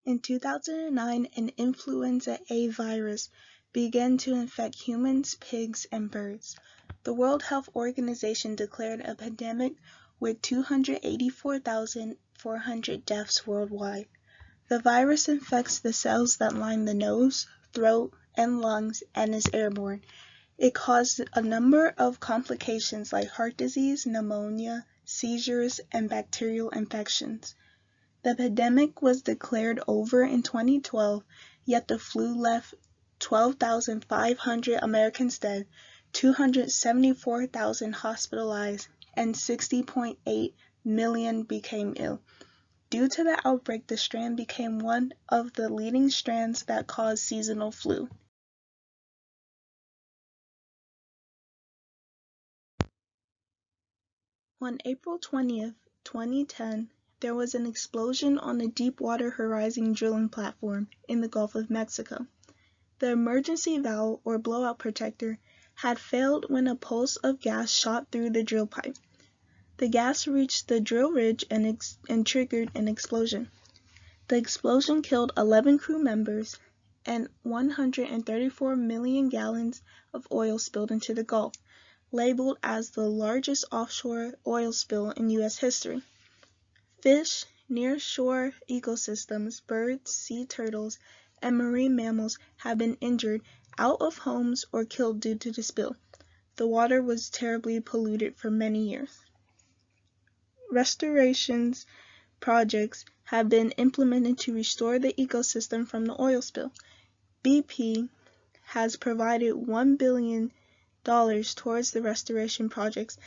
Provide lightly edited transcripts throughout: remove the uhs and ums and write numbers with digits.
In 2009, an influenza A virus began to infect humans, pigs, and birds. The World Health Organization declared a pandemic with 284,400 deaths worldwide. The virus infects the cells that line the nose, throat, and lungs and is airborne. It caused a number of complications like heart disease, pneumonia, seizures, and bacterial infections. The pandemic was declared over in 2012, yet the flu left 12,500 Americans dead, 274,000 hospitalized, and 60.8 million became ill. Due to the outbreak, the strand became one of the leading strands that cause seasonal flu. On April 20th, 2010, there was an explosion on the Deepwater Horizon drilling platform in the Gulf of Mexico. The emergency valve, or blowout protector, had failed when a pulse of gas shot through the drill pipe. The gas reached the drill ridge and triggered an explosion. The explosion killed 11 crew members, and 134 million gallons of oil spilled into the Gulf, labeled as the largest offshore oil spill in U.S. history. Fish, nearshore ecosystems, birds, sea turtles, and marine mammals have been injured, out of homes, or killed due to the spill. The water was terribly polluted for many years. Restoration projects have been implemented to restore the ecosystem from the oil spill. BP has provided $1 billion towards the restoration projects,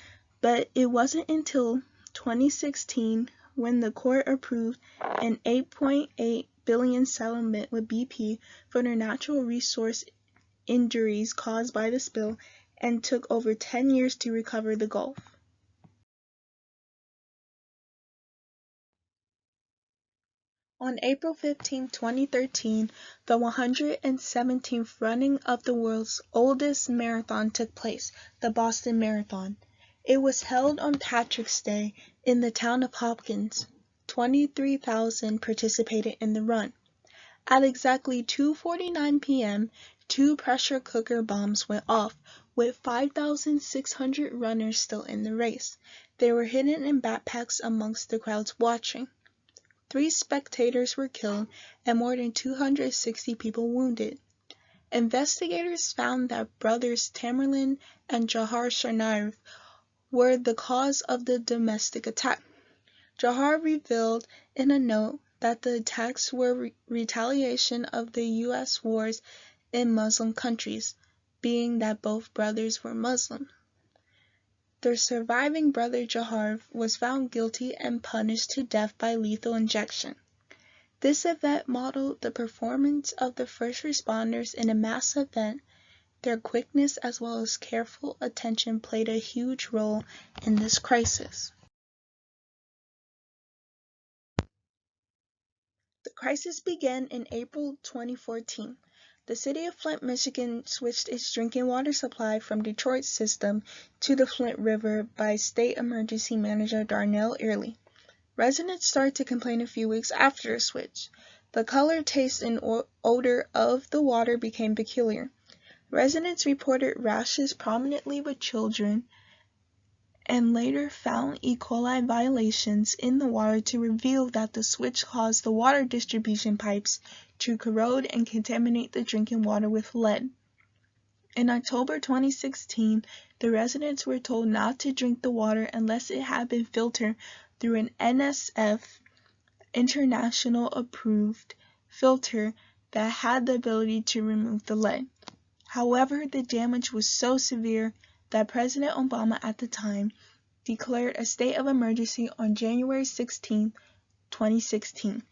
but it wasn't until 2016 when the court approved an $8.8 billion settlement with BP for their natural resource injuries caused by the spill, and took over 10 years to recover the Gulf. On April 15, 2013, the 117th running of the world's oldest marathon took place, the Boston Marathon. It was held on Patrick's Day in the town of Hopkins. 23,000 participated in the run. At exactly 2:49 p.m., 2 pressure cooker bombs went off, with 5,600 runners still in the race. They were hidden in backpacks amongst the crowds watching. 3 spectators were killed and more than 260 people wounded. Investigators found that brothers Tamerlan and Jahar Tsarnaev were the cause of the domestic attack. Jahar revealed in a note that the attacks were retaliation of the U.S. wars in Muslim countries, being that both brothers were Muslim. The surviving brother Jahar was found guilty and punished to death by lethal injection. This event modeled the performance of the first responders in a mass event. Their quickness as well as careful attention played a huge role in this crisis. The crisis began in April 2014. The city of Flint, Michigan switched its drinking water supply from Detroit's system to the Flint River by State Emergency Manager Darnell Early. Residents started to complain a few weeks after the switch. The color, taste, and odor of the water became peculiar. Residents reported rashes prominently with children and later found E. coli violations in the water to reveal that the switch caused the water distribution pipes to corrode and contaminate the drinking water with lead. In October 2016, the residents were told not to drink the water unless it had been filtered through an NSF International approved filter that had the ability to remove the lead. However, the damage was so severe that President Obama at the time declared a state of emergency on January 16, 2016.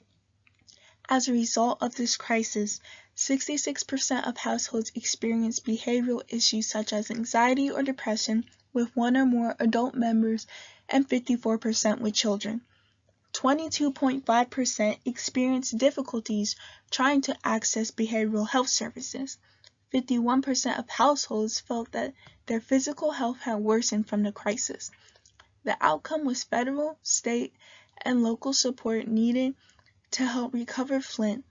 As a result of this crisis, 66% of households experienced behavioral issues such as anxiety or depression with one or more adult members, and 54% with children. 22.5% experienced difficulties trying to access behavioral health services. 51% of households felt that their physical health had worsened from the crisis. The outcome was federal, state, and local support needed to help recover Flint,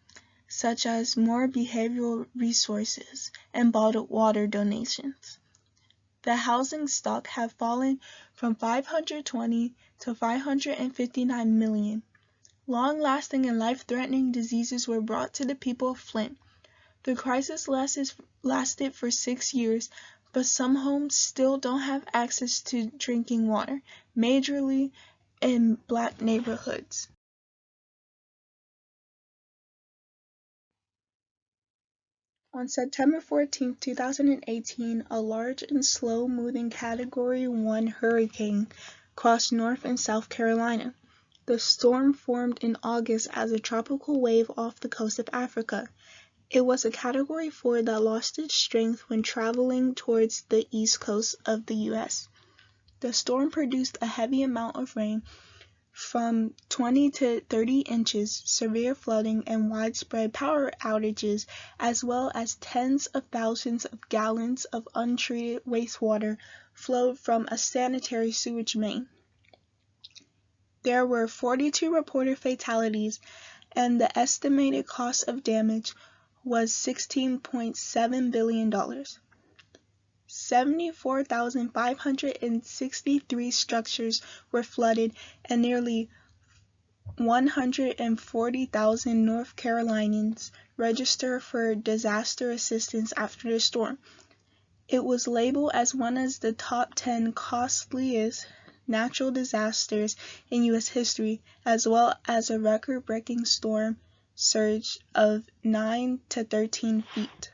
such as more behavioral resources and bottled water donations. The housing stock had fallen from 520 to 559 million. Long-lasting and life-threatening diseases were brought to the people of Flint. The crisis lasted for 6 years, but some homes still don't have access to drinking water, majorly in Black neighborhoods. On September 14, 2018, a large and slow-moving Category 1 hurricane crossed North and South Carolina. The storm formed in August as a tropical wave off the coast of Africa. It was a Category 4 that lost its strength when traveling towards the east coast of the U.S. The storm produced a heavy amount of rain, from 20 to 30 inches, severe flooding, and widespread power outages, as well as tens of thousands of gallons of untreated wastewater flowed from a sanitary sewage main. There were 42 reported fatalities, and the estimated cost of damage was $16.7 billion. 74,563 structures were flooded, and nearly 140,000 North Carolinians registered for disaster assistance after the storm. It was labeled as one of the top 10 costliest natural disasters in U.S. history, as well as a record-breaking storm surge of 9 to 13 feet.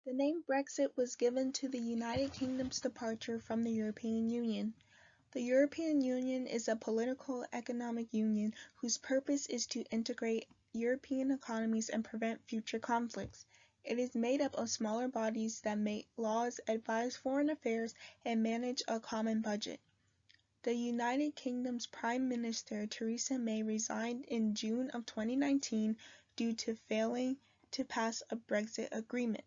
The name Brexit was given to the United Kingdom's departure from the European Union. The European Union is a political economic union whose purpose is to integrate European economies and prevent future conflicts. It is made up of smaller bodies that make laws, advise foreign affairs, and manage a common budget. The United Kingdom's Prime Minister Theresa May resigned in June of 2019 due to failing to pass a Brexit agreement.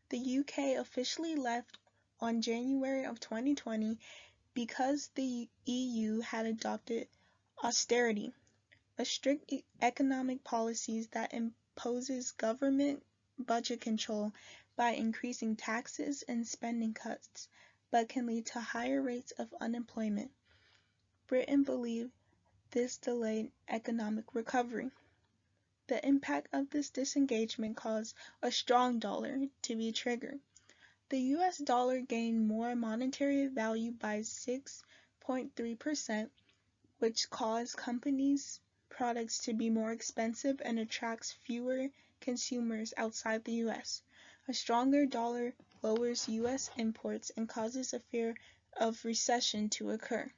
The UK officially left on January of 2020 because the EU had adopted austerity, a strict economic policy that imposes government budget control by increasing taxes and spending cuts, but can lead to higher rates of unemployment. Britain believed this delayed economic recovery. The impact of this disengagement caused a strong dollar to be triggered. The US dollar gained more monetary value by 6.3%, which caused companies' products to be more expensive and attracts fewer consumers outside the US. A stronger dollar lowers US imports and causes a fear of recession to occur.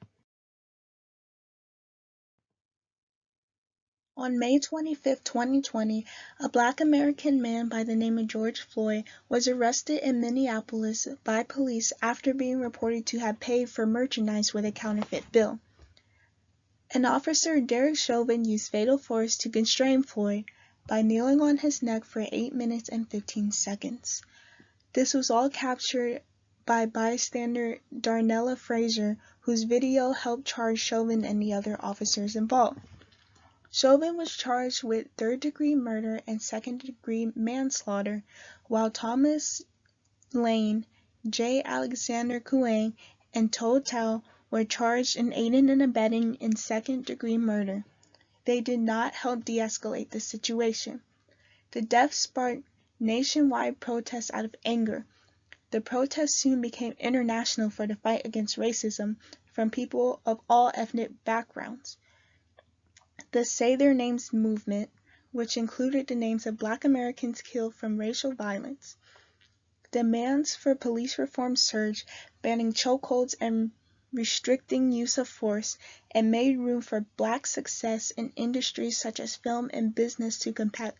On May 25, 2020, a Black American man by the name of George Floyd was arrested in Minneapolis by police after being reported to have paid for merchandise with a counterfeit bill. An officer, Derek Chauvin, used fatal force to constrain Floyd by kneeling on his neck for 8 minutes and 15 seconds. This was all captured by bystander Darnella Frazier, whose video helped charge Chauvin and the other officers involved. Chauvin was charged with third-degree murder and second-degree manslaughter, while Thomas Lane, J. Alexander Kueng, and Tou Thao were charged in aiding and abetting in second-degree murder. They did not help de-escalate the situation. The deaths sparked nationwide protests out of anger. The protests soon became international for the fight against racism from people of all ethnic backgrounds. The Say Their Names movement, which included the names of Black Americans killed from racial violence. Demands for police reform surged, banning chokeholds and restricting use of force, and made room for Black success in industries such as film and business to combat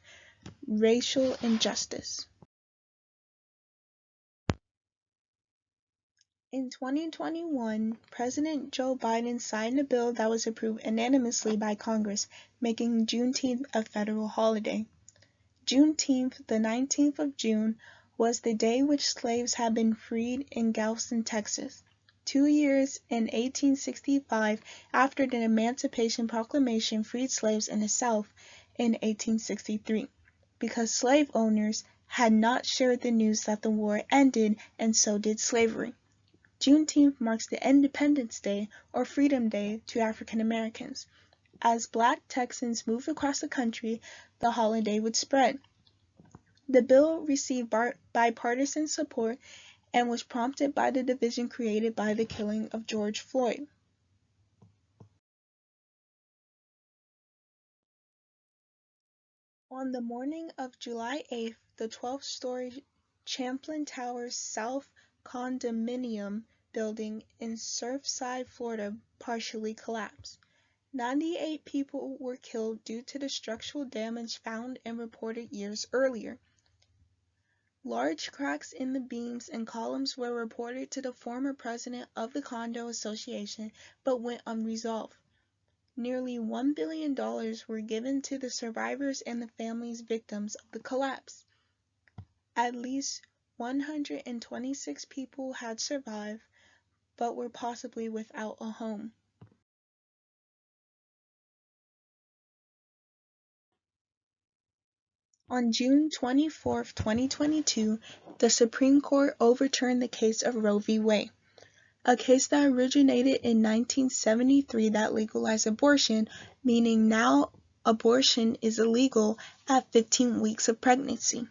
racial injustice. In 2021, President Joe Biden signed a bill that was approved unanimously by Congress, making Juneteenth a federal holiday. Juneteenth, the 19th of June, was the day which slaves had been freed in Galveston, Texas. 2 years in 1865 after the Emancipation Proclamation freed slaves in the South in 1863, because slave owners had not shared the news that the war ended, and so did slavery. Juneteenth marks the Independence Day or Freedom Day to African Americans. As Black Texans moved across the country, the holiday would spread. The bill received bipartisan support and was prompted by the division created by the killing of George Floyd. On the morning of July 8th, the 12-story Champlain Towers South condominium building in Surfside, Florida partially collapsed. 98 people were killed due to the structural damage found and reported years earlier. Large cracks in the beams and columns were reported to the former president of the condo association but went unresolved. Nearly $1 billion were given to the survivors and the families victims of the collapse. At least 126 people had survived but were possibly without a home. On June 24, 2022, the Supreme Court overturned the case of Roe v. Wade, a case that originated in 1973 that legalized abortion, meaning now abortion is illegal at 15 weeks of pregnancy.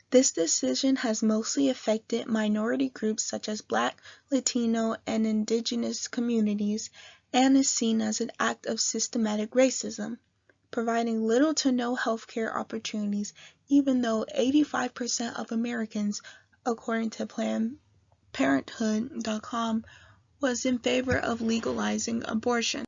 This decision has mostly affected minority groups such as Black, Latino, and Indigenous communities, and is seen as an act of systematic racism, providing little to no healthcare opportunities, even though 85% of Americans, according to PlannedParenthood.com, was in favor of legalizing abortion.